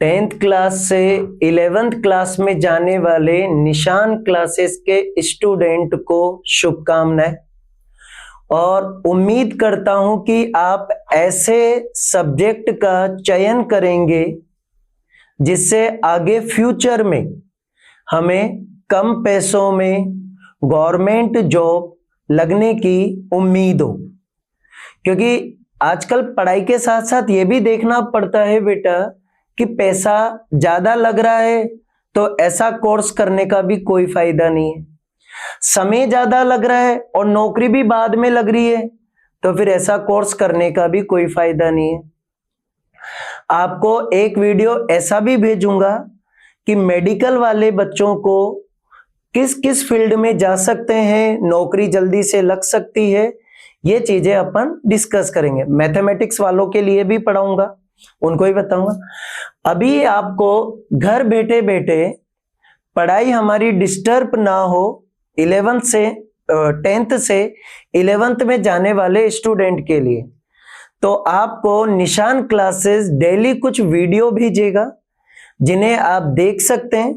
10th class से 11th class में जाने वाले निशान क्लासेस के स्टूडेंट को शुभकामनाएं और उम्मीद करता हूं कि आप ऐसे सब्जेक्ट का चयन करेंगे जिससे आगे फ्यूचर में हमें कम पैसों में गवर्नमेंट जॉब लगने की उम्मीद हो। क्योंकि आजकल पढ़ाई के साथ साथ ये भी देखना पड़ता है बेटा कि पैसा ज्यादा लग रहा है तो ऐसा कोर्स करने का भी कोई फायदा नहीं है, समय ज्यादा लग रहा है और नौकरी भी बाद में लग रही है तो फिर ऐसा कोर्स करने का भी कोई फायदा नहीं है। आपको एक वीडियो ऐसा भी भेजूंगा कि मेडिकल वाले बच्चों को किस किस फील्ड में जा सकते हैं, नौकरी जल्दी से लग सकती है, ये चीजें अपन डिस्कस करेंगे। मैथमेटिक्स वालों के लिए भी पढ़ाऊंगा, उनको ही बताऊंगा। अभी आपको घर बैठे बैठे पढ़ाई हमारी डिस्टर्ब ना हो, 11th से 10th से 11th में जाने वाले स्टूडेंट के लिए तो आपको निशान क्लासेस डेली कुछ वीडियो भेजेगा जिन्हें आप देख सकते हैं।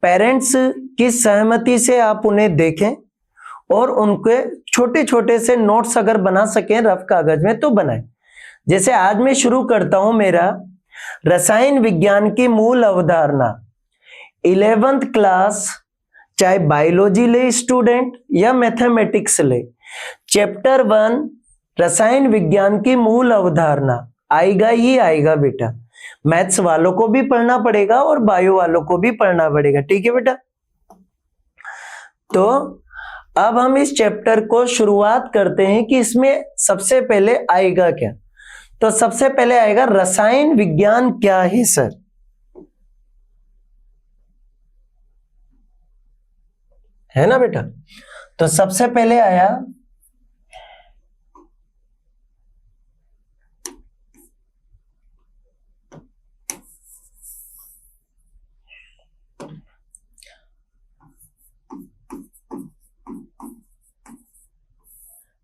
पेरेंट्स की सहमति से आप उन्हें देखें और उनके छोटे छोटे से नोट्स अगर बना सकें रफ कागज में तो बनाएं। जैसे आज मैं शुरू करता हूं मेरा रसायन विज्ञान की मूल अवधारणा। 11th क्लास चाहे बायोलॉजी ले स्टूडेंट या मैथमेटिक्स ले, चैप्टर 1 रसायन विज्ञान की मूल अवधारणा आएगा ही आएगा बेटा। मैथ्स वालों को भी पढ़ना पड़ेगा और बायो वालों को भी पढ़ना पड़ेगा, ठीक है बेटा। तो अब हम इस चैप्टर को शुरुआत करते हैं कि इसमें सबसे पहले आएगा क्या। तो सबसे पहले आएगा रसायन विज्ञान क्या है सर। है ना बेटा। तो सबसे पहले आया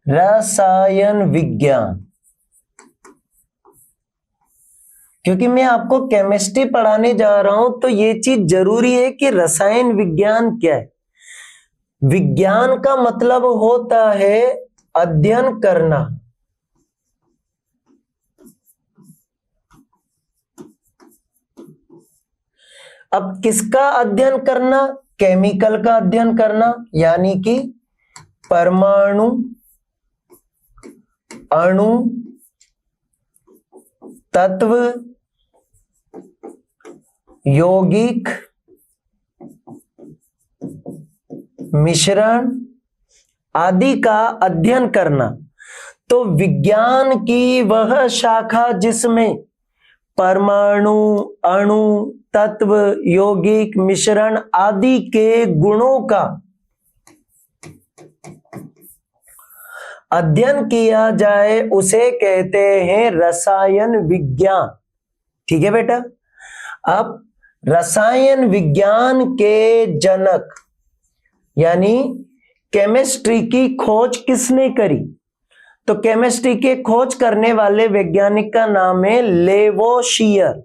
रसायन विज्ञान। क्योंकि मैं आपको केमिस्ट्री पढ़ाने जा रहा हूं तो ये चीज जरूरी है कि रसायन विज्ञान क्या है। विज्ञान का मतलब होता है अध्ययन करना। अब किसका अध्ययन करना? केमिकल का अध्ययन करना, यानी कि परमाणु, अणु, तत्व, यौगिक, मिश्रण आदि का अध्ययन करना। तो विज्ञान की वह शाखा जिसमें परमाणु, अणु, तत्व, यौगिक, मिश्रण आदि के गुणों का अध्ययन किया जाए उसे कहते हैं रसायन विज्ञान, ठीक है बेटा। अब रसायन विज्ञान के जनक यानी केमिस्ट्री की खोज किसने करी? तो केमिस्ट्री के खोज करने वाले वैज्ञानिक का नाम है लेवोशियर।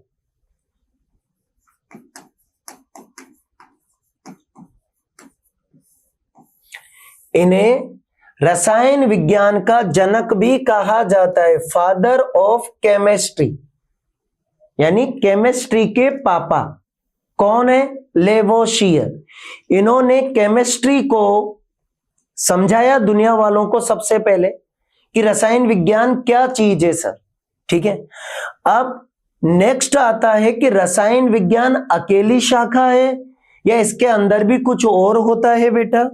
इन्हें रसायन विज्ञान का जनक भी कहा जाता है, फादर ऑफ केमिस्ट्री, यानी केमिस्ट्री के पापा। कौन है? लेवोशियर। इन्होंने केमिस्ट्री को समझाया दुनिया वालों को सबसे पहले कि रसायन विज्ञान क्या चीज है सर, ठीक है। अब नेक्स्ट आता है कि रसायन विज्ञान अकेली शाखा है या इसके अंदर भी कुछ और होता है बेटा।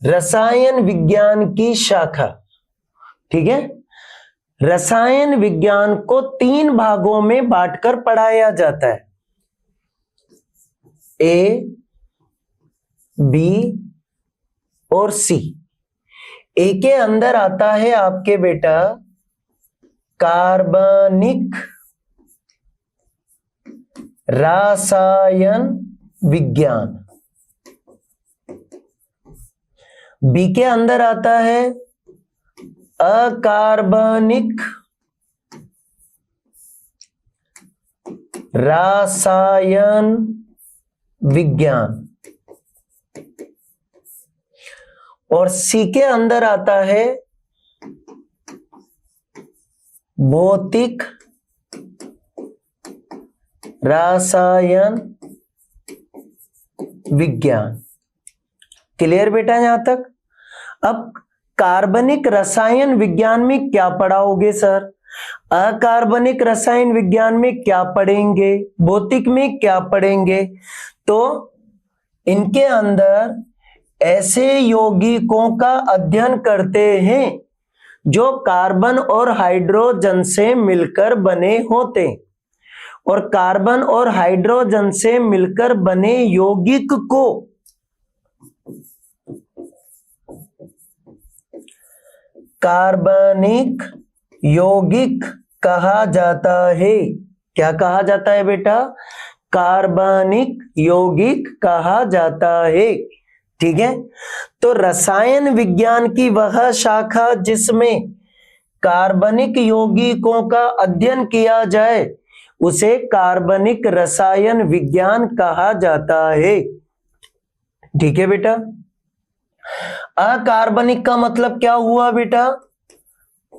रसायन विज्ञान की शाखा, ठीक है। रसायन विज्ञान को 3 भागों में बांटकर पढ़ाया जाता है, ए, बी और सी। ए के अंदर आता है आपके बेटा कार्बनिक रसायन विज्ञान। बी के अंदर आता है अकार्बनिक रसायन विज्ञान, और सी के अंदर आता है भौतिक रसायन विज्ञान। क्लियर बेटा यहां तक? अब कार्बनिक रसायन विज्ञान में क्या पढ़ाओगे सर? अकार्बनिक रसायन विज्ञान में क्या पढ़ेंगे? भौतिक में क्या पढ़ेंगे? तो इनके अंदर ऐसे यौगिकों का अध्ययन करते हैं जो कार्बन और हाइड्रोजन से मिलकर बने होते, और कार्बन और हाइड्रोजन से मिलकर बने यौगिक को कार्बनिक यौगिक कहा जाता है। क्या कहा जाता है बेटा? कार्बनिक यौगिक कहा जाता है। ठीक है, तो रसायन विज्ञान की वह शाखा जिसमें कार्बनिक यौगिकों का अध्ययन किया जाए उसे कार्बनिक रसायन विज्ञान कहा जाता है। ठीक है बेटा? अकार्बनिक का मतलब क्या हुआ बेटा?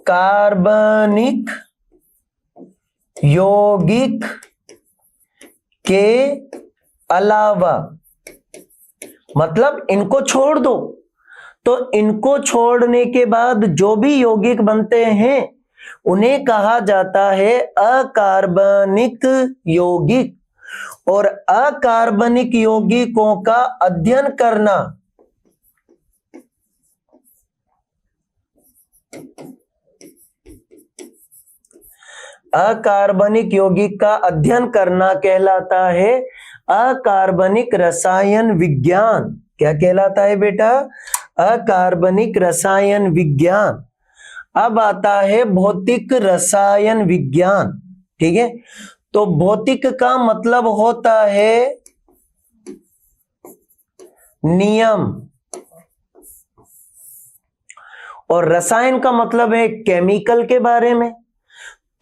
कार्बनिक यौगिक के अलावा, मतलब इनको छोड़ दो, तो इनको छोड़ने के बाद जो भी यौगिक बनते हैं उन्हें कहा जाता है अकार्बनिक यौगिक। और अकार्बनिक यौगिकों का अध्ययन करना अकार्बनिक यौगिक का अध्ययन करना कहलाता है अकार्बनिक रसायन विज्ञान। क्या कहलाता है बेटा? अकार्बनिक रसायन विज्ञान। अब आता है भौतिक रसायन विज्ञान। ठीक है, तो भौतिक का मतलब होता है नियम, और रसायन का मतलब है केमिकल के बारे में।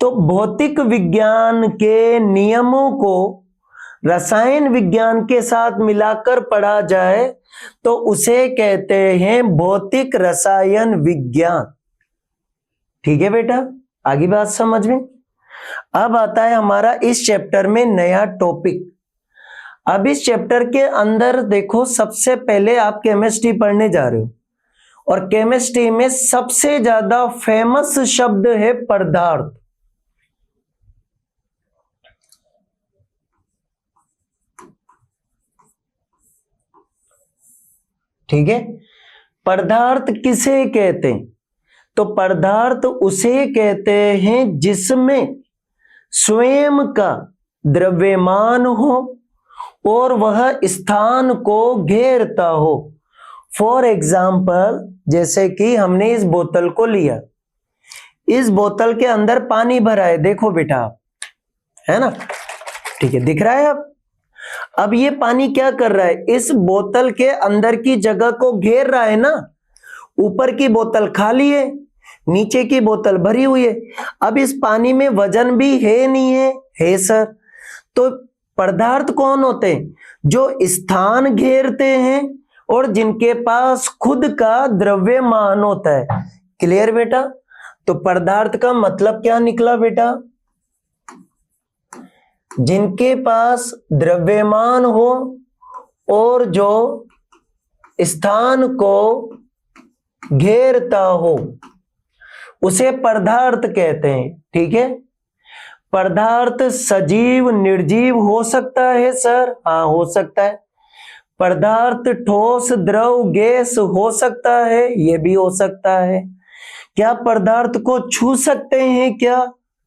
तो भौतिक विज्ञान के नियमों को रसायन विज्ञान के साथ मिलाकर पढ़ा जाए तो उसे कहते हैं भौतिक रसायन विज्ञान। ठीक है बेटा, आगे बात समझ में? अब आता है हमारा इस चैप्टर में नया टॉपिक। अब इस चैप्टर के अंदर देखो, सबसे पहले आप केमिस्ट्री पढ़ने जा रहे हो, और केमिस्ट्री में सबसे ज्यादा फेमस शब्द है पदार्थ। ठीक है, पदार्थ किसे कहते हैं? तो पदार्थ उसे कहते हैं जिसमें स्वयं का द्रव्यमान हो और वह स्थान को घेरता हो। फॉर एग्जाम्पल, जैसे कि हमने इस बोतल को लिया, इस बोतल के अंदर पानी भरा है, देखो बेटा, है ना? ठीक है, दिख रहा है? अब ये पानी क्या कर रहा है? इस बोतल के अंदर की जगह को घेर रहा है ना। ऊपर की बोतल खाली है, नीचे की बोतल भरी हुई है। अब इस पानी में वजन भी है नहीं है? है सर। तो पदार्थ कौन होते हैं? जो स्थान घेरते हैं और जिनके पास खुद का द्रव्यमान होता है। क्लियर बेटा? तो पदार्थ का मतलब क्या निकला बेटा? जिनके पास द्रव्यमान हो और जो स्थान को घेरता हो उसे पदार्थ कहते हैं। ठीक है, पदार्थ सजीव निर्जीव हो सकता है सर? हाँ, हो सकता है। पदार्थ ठोस द्रव गैस हो सकता है? यह भी हो सकता है। क्या पदार्थ को छू सकते हैं क्या?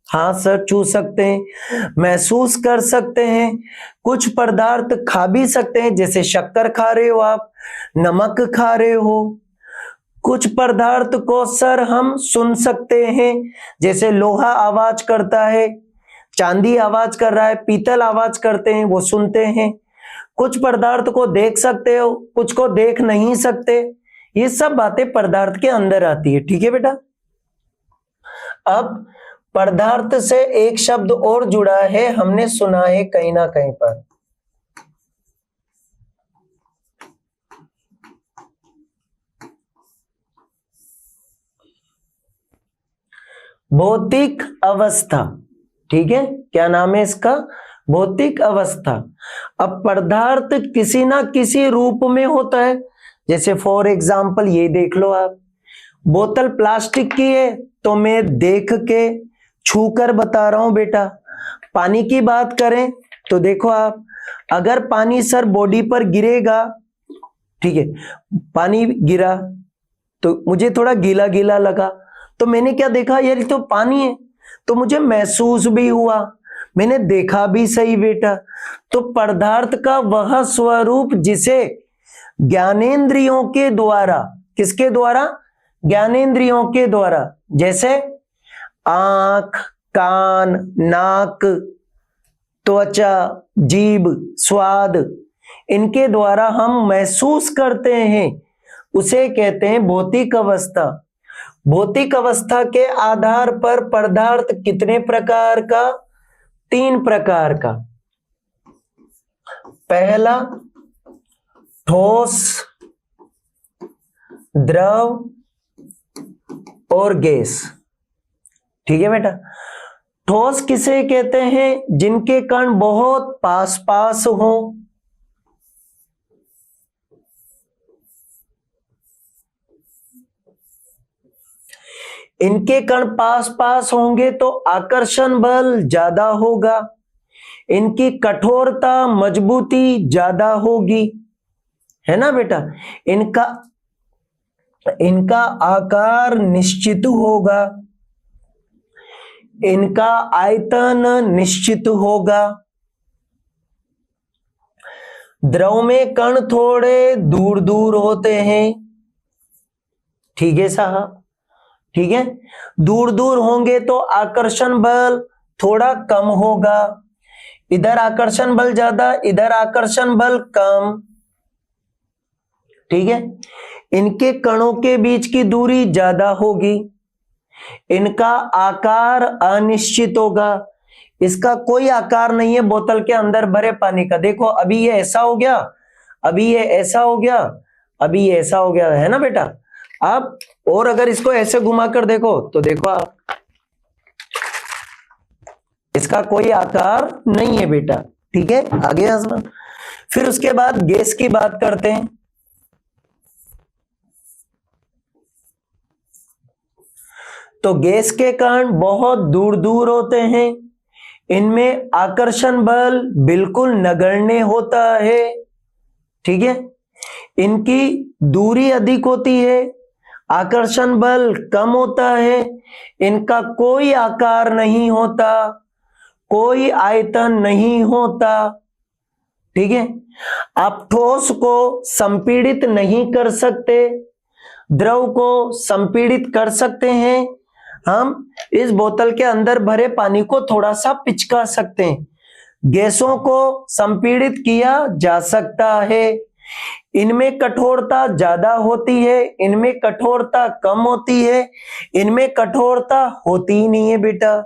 हाँ सर, छू सकते हैं, महसूस कर सकते हैं। कुछ पदार्थ खा भी सकते हैं, जैसे शक्कर खा रहे हो आप, नमक खा रहे हो। कुछ पदार्थ को सर हम सुन सकते हैं, जैसे लोहा आवाज करता है, चांदी आवाज कर रहा है, पीतल आवाज करते हैं, वो सुनते हैं। कुछ पदार्थ को देख सकते हो, कुछ को देख नहीं सकते। ये सब बातें पदार्थ के अंदर आती है। ठीक है बेटा। अब पदार्थ से एक शब्द और जुड़ा है, हमने सुना है कहीं ना कहीं पर, भौतिक अवस्था। ठीक है, क्या नाम है इसका? भौतिक अवस्था। अब पदार्थ किसी ना किसी रूप में होता है। जैसे फॉर एग्जाम्पल ये देख लो आप, बोतल प्लास्टिक की है तो मैं देख के छू कर बता रहा हूं बेटा। पानी की बात करें तो देखो आप, अगर पानी सर बॉडी पर गिरेगा, ठीक है, पानी गिरा तो मुझे थोड़ा गीला गीला लगा, तो मैंने क्या देखा, यार ये तो पानी है, तो मुझे महसूस भी हुआ, मैंने देखा भी सही बेटा। तो पदार्थ का वह स्वरूप जिसे ज्ञानेंद्रियों के द्वारा, किसके द्वारा? ज्ञानेंद्रियों के द्वारा, जैसे आंख, कान, नाक, त्वचा, जीभ, स्वाद, इनके द्वारा हम महसूस करते हैं, उसे कहते हैं भौतिक अवस्था। भौतिक अवस्था के आधार पर पदार्थ कितने प्रकार का? 3 प्रकार का। पहला ठोस, द्रव और गैस। ठीक है बेटा। ठोस किसे कहते हैं? जिनके कण बहुत पास पास हो। इनके कण पास पास होंगे तो आकर्षण बल ज्यादा होगा, इनकी कठोरता, मजबूती ज्यादा होगी, है ना बेटा। इनका आकार निश्चित होगा, इनका आयतन निश्चित होगा। द्रव में कण थोड़े दूर दूर होते हैं। ठीक है साहब, ठीक है। दूर दूर होंगे तो आकर्षण बल थोड़ा कम होगा, इधर आकर्षण बल ज्यादा, इधर आकर्षण बल कम। ठीक है। इनके कणों के बीच की दूरी ज्यादा होगी, इनका आकार अनिश्चित होगा। इसका कोई आकार नहीं है बोतल के अंदर भरे पानी का। देखो अभी ये ऐसा हो गया, अभी ये ऐसा हो गया, अभी ये ऐसा हो गया, है ना बेटा। अब और अगर इसको ऐसे घुमा कर देखो तो देखो आप, इसका कोई आकार नहीं है बेटा। ठीक है, आगे आसमान। फिर उसके बाद गैस की बात करते हैं। तो गैस के कण बहुत दूर दूर होते हैं, इनमें आकर्षण बल बिल्कुल नगण्य होता है। ठीक है, इनकी दूरी अधिक होती है, आकर्षण बल कम होता है, इनका कोई आकार नहीं होता, कोई आयतन नहीं होता। ठीक है। आप ठोस को संपीड़ित नहीं कर सकते, द्रव को संपीड़ित कर सकते हैं। हम इस बोतल के अंदर भरे पानी को थोड़ा सा पिचका सकते हैं। गैसों को संपीड़ित किया जा सकता है। इनमें कठोरता ज्यादा होती है, इनमें कठोरता कम होती है, इनमें कठोरता होती ही नहीं है बेटा।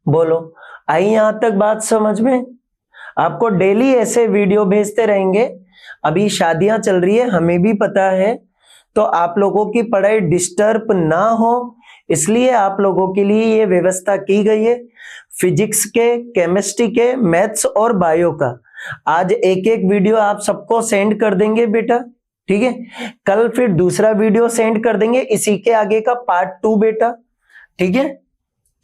बोलो, आई यहां तक बात समझ में? आपको डेली ऐसे वीडियो भेजते रहेंगे। अभी शादियां चल रही है, हमें भी पता है, तो आप लोगों की पढ़ाई डिस्टर्ब ना हो इसलिए आप लोगों के लिए ये व्यवस्था की गई है। फिजिक्स के, केमिस्ट्री के, मैथ्स और बायो का आज एक एक वीडियो आप सबको सेंड कर देंगे बेटा। ठीक है, कल फिर दूसरा वीडियो सेंड कर देंगे, इसी के आगे का पार्ट 2 बेटा। ठीक है,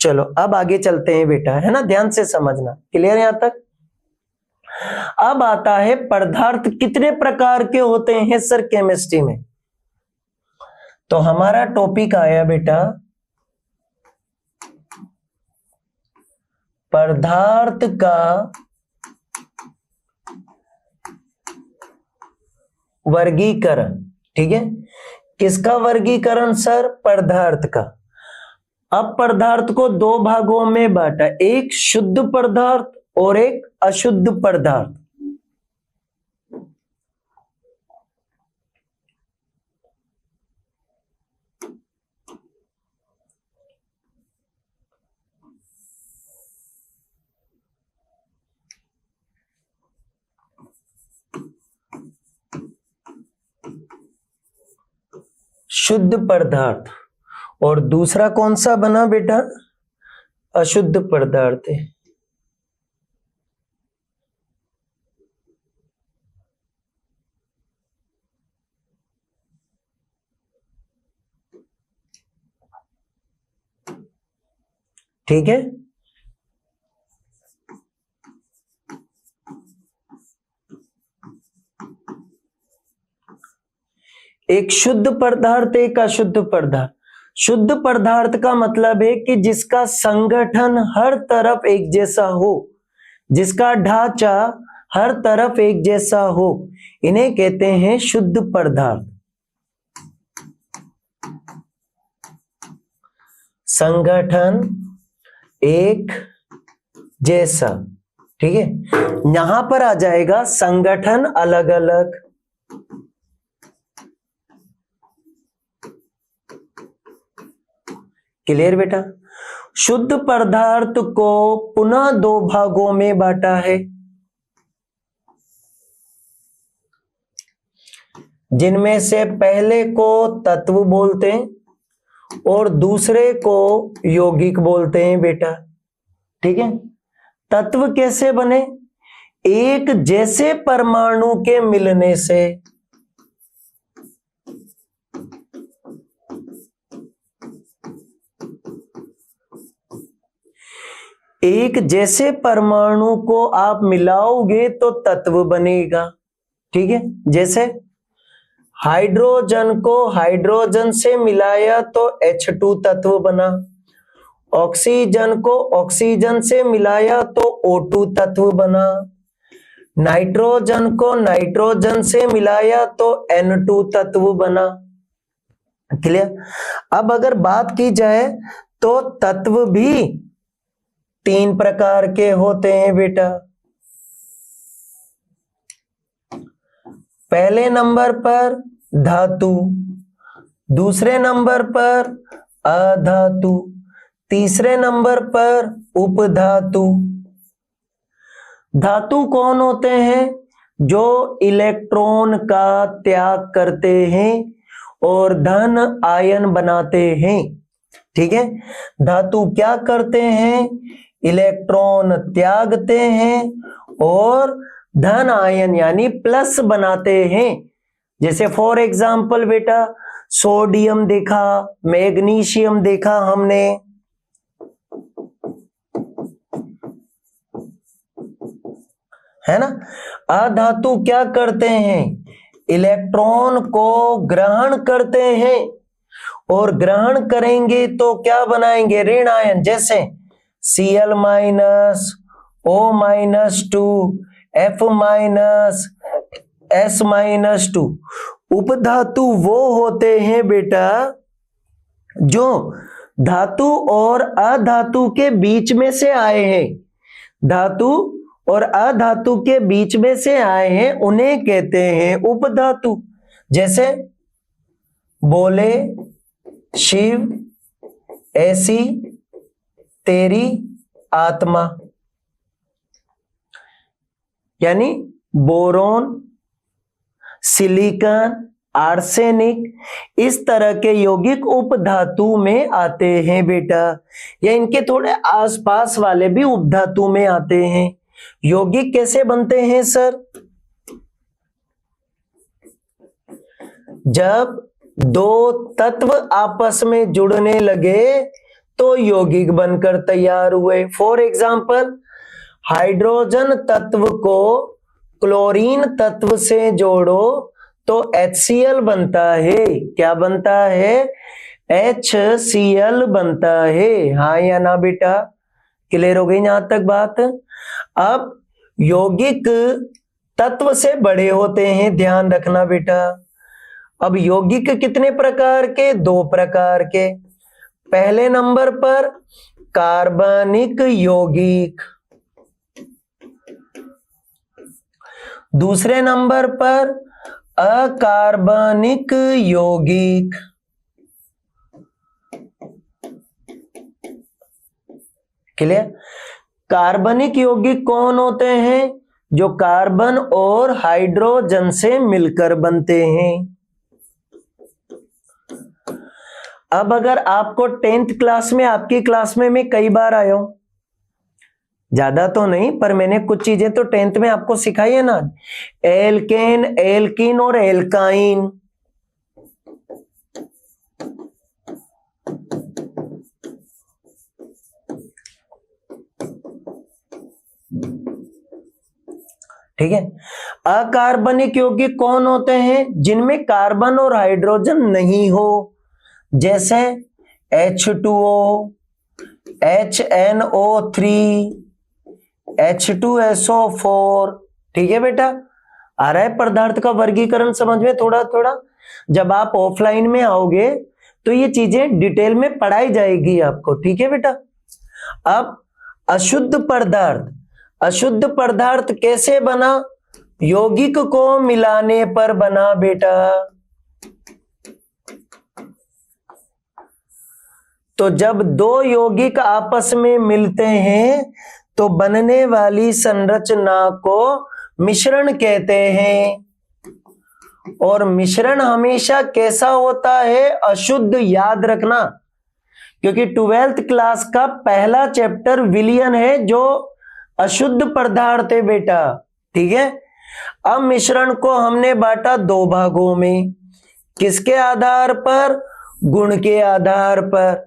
चलो अब आगे चलते हैं बेटा, है ना, ध्यान से समझना। क्लियर यहां तक? अब आता है पदार्थ कितने प्रकार के होते हैं सर केमिस्ट्री में। तो हमारा टॉपिक आया बेटा पदार्थ का वर्गीकरण। ठीक है, किसका वर्गीकरण सर? पदार्थ का। अब पदार्थ को दो भागों में बांटा, एक शुद्ध पदार्थ और एक अशुद्ध पदार्थ। शुद्ध पदार्थ और दूसरा कौन सा बना बेटा? अशुद्ध पदार्थ है। ठीक है, एक शुद्ध पदार्थ एक अशुद्ध पदार्थ। शुद्ध पदार्थ का मतलब है कि जिसका संगठन हर तरफ एक जैसा हो, जिसका ढांचा हर तरफ एक जैसा हो, इन्हें कहते हैं शुद्ध पदार्थ। संगठन एक जैसा, ठीक है। यहां पर आ जाएगा संगठन अलग अलग। क्लियर बेटा? शुद्ध पदार्थ को पुनः दो भागों में बांटा है, जिनमें से पहले को तत्व बोलते हैं और दूसरे को यौगिक बोलते हैं बेटा। ठीक है, तत्व कैसे बने? एक जैसे परमाणु के मिलने से। एक जैसे परमाणु को आप मिलाओगे तो तत्व बनेगा। ठीक है, जैसे हाइड्रोजन को हाइड्रोजन से मिलाया तो H2 तत्व बना, ऑक्सीजन को ऑक्सीजन से मिलाया तो O2 तत्व बना, नाइट्रोजन को नाइट्रोजन से मिलाया तो N2 तत्व बना। क्लियर? अब अगर बात की जाए तो तत्व भी तीन प्रकार के होते हैं बेटा। पहले नंबर पर धातु, दूसरे नंबर पर अधातु, तीसरे नंबर पर उपधातु। धातु कौन होते हैं? जो इलेक्ट्रॉन का त्याग करते हैं और धन आयन बनाते हैं। ठीक है, धातु क्या करते हैं? इलेक्ट्रॉन त्यागते हैं और धन आयन यानी प्लस बनाते हैं। जैसे फॉर एग्जाम्पल बेटा सोडियम देखा, मैग्नीशियम देखा हमने, है ना। अधातु क्या करते हैं? इलेक्ट्रॉन को ग्रहण करते हैं और ग्रहण करेंगे तो क्या बनाएंगे? ऋण आयन, जैसे Cl minus, O minus 2, F minus, S minus 2। उपधातु वो होते हैं बेटा जो धातु और अधातु के बीच में से आए हैं। धातु और अधातु के बीच में से आए हैं, उन्हें कहते हैं उपधातु। जैसे बोले शिव, ऐसी तेरी आत्मा, यानी बोरोन, सिलिकॉन, आर्सेनिक, इस तरह के यौगिक उपधातु में आते हैं बेटा। या इनके थोड़े आसपास वाले भी उपधातु में आते हैं। यौगिक कैसे बनते हैं सर? जब दो तत्व आपस में जुड़ने लगे तो यौगिक बनकर तैयार हुए। फॉर एग्जाम्पल हाइड्रोजन तत्व को क्लोरीन तत्व से जोड़ो तो HCl बनता है। क्या बनता है? HCl बनता है। हाँ या ना बेटा? क्लियर हो गई यहां तक बात? अब यौगिक तत्व से बड़े होते हैं, ध्यान रखना बेटा। अब यौगिक कितने प्रकार के? दो प्रकार के। पहले नंबर पर कार्बनिक यौगिक, दूसरे नंबर पर अकार्बनिक यौगिक, क्लियर। कार्बनिक यौगिक कौन होते हैं? जो कार्बन और हाइड्रोजन से मिलकर बनते हैं। अब अगर आपको 10th क्लास में, आपकी क्लास में मैं कई बार आया हूं, ज्यादा तो नहीं पर मैंने कुछ चीजें तो 10th में आपको सिखाई है ना, एल्केन, एल्कीन और एल्काइन। ठीक है। अकार्बनिक यौगिक कौन होते हैं? जिनमें कार्बन और हाइड्रोजन नहीं हो, जैसे H2O, HNO3, H2SO4। ठीक है बेटा, आ रहा है पदार्थ का वर्गीकरण समझ में थोड़ा थोड़ा। जब आप ऑफलाइन में आओगे तो ये चीजें डिटेल में पढ़ाई जाएगी आपको। ठीक है बेटा। अब अशुद्ध पदार्थ, अशुद्ध पदार्थ कैसे बना? यौगिक को मिलाने पर बना बेटा। तो जब दो यौगिक आपस में मिलते हैं तो बनने वाली संरचना को मिश्रण कहते हैं। और मिश्रण हमेशा कैसा होता है? अशुद्ध। याद रखना, क्योंकि 12th क्लास का पहला चैप्टर विलयन है जो अशुद्ध पदार्थ है बेटा। ठीक है। अब मिश्रण को हमने बांटा दो भागों में। किसके आधार पर? गुण के आधार पर।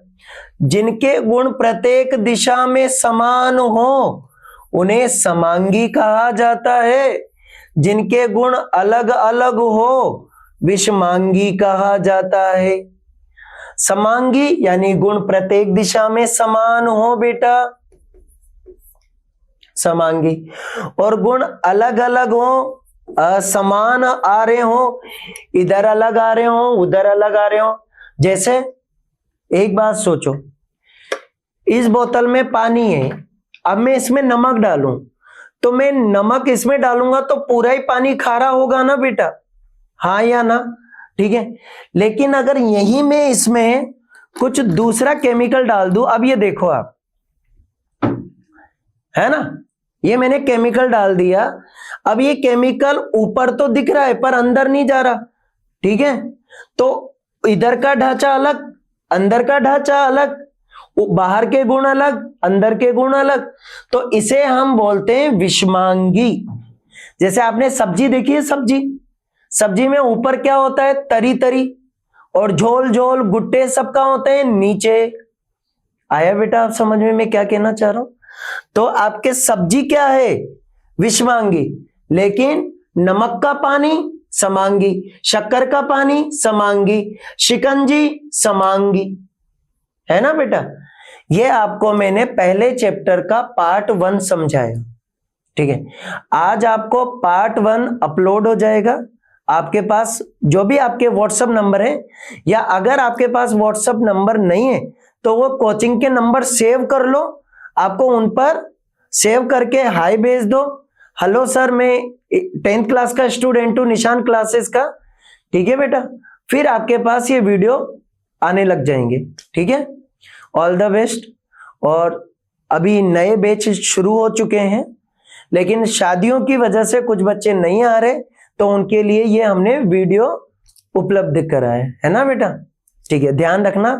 जिनके गुण प्रत्येक दिशा में समान हो उन्हें समांगी कहा जाता है। जिनके गुण अलग अलग हो विषमांगी कहा जाता है। समांगी यानी गुण प्रत्येक दिशा में समान हो बेटा, समांगी। और गुण अलग अलग हो, असमान आ रहे हो, इधर अलग आ रहे हो, उधर अलग आ रहे हो। जैसे एक बात सोचो, इस बोतल में पानी है, अब मैं इसमें नमक डालूं तो मैं नमक इसमें डालूंगा तो पूरा ही पानी खारा होगा ना बेटा, हाँ या ना? ठीक है। लेकिन अगर यही मैं इसमें कुछ दूसरा केमिकल डाल दूं, अब ये देखो आप, है ना, ये मैंने केमिकल डाल दिया। अब ये केमिकल ऊपर तो दिख रहा है पर अंदर नहीं जा रहा। ठीक है। तो इधर का ढांचा अलग, अंदर का ढांचा अलग, बाहर के गुण अलग, अंदर के गुण अलग। तो इसे हम बोलते हैं विषमांगी। जैसे आपने सब्जी देखी है, सब्जी में ऊपर क्या होता है? तरी तरी, और झोल झोल गुट्टे सबका होते हैं नीचे। आया बेटा आप समझ में मैं क्या कहना चाह रहा हूं? तो आपके सब्जी क्या है? विषमांगी। लेकिन नमक का पानी समांगी, शक्कर का पानी समांगी, शिकंजी समांगी, है ना बेटा। ये आपको मैंने पहले चैप्टर का पार्ट 1 समझाया। ठीक है। आज आपको पार्ट 1 अपलोड हो जाएगा आपके पास, जो भी आपके व्हाट्सएप नंबर है, या अगर आपके पास व्हाट्सएप नंबर नहीं है तो वो कोचिंग के नंबर सेव कर लो। आपको उन पर सेव करके हाई भेज दो, हेलो सर मैं 10th क्लास का स्टूडेंट हूं निशान क्लासेस का। ठीक है बेटा। फिर आपके पास ये वीडियो आने लग जाएंगे। ठीक है। All the best. और अभी नए बैच शुरू हो चुके हैं, लेकिन शादियों की वजह से कुछ बच्चे नहीं आ रहे, तो उनके लिए ये हमने वीडियो उपलब्ध कराया है ना बेटा। ठीक है, ध्यान रखना।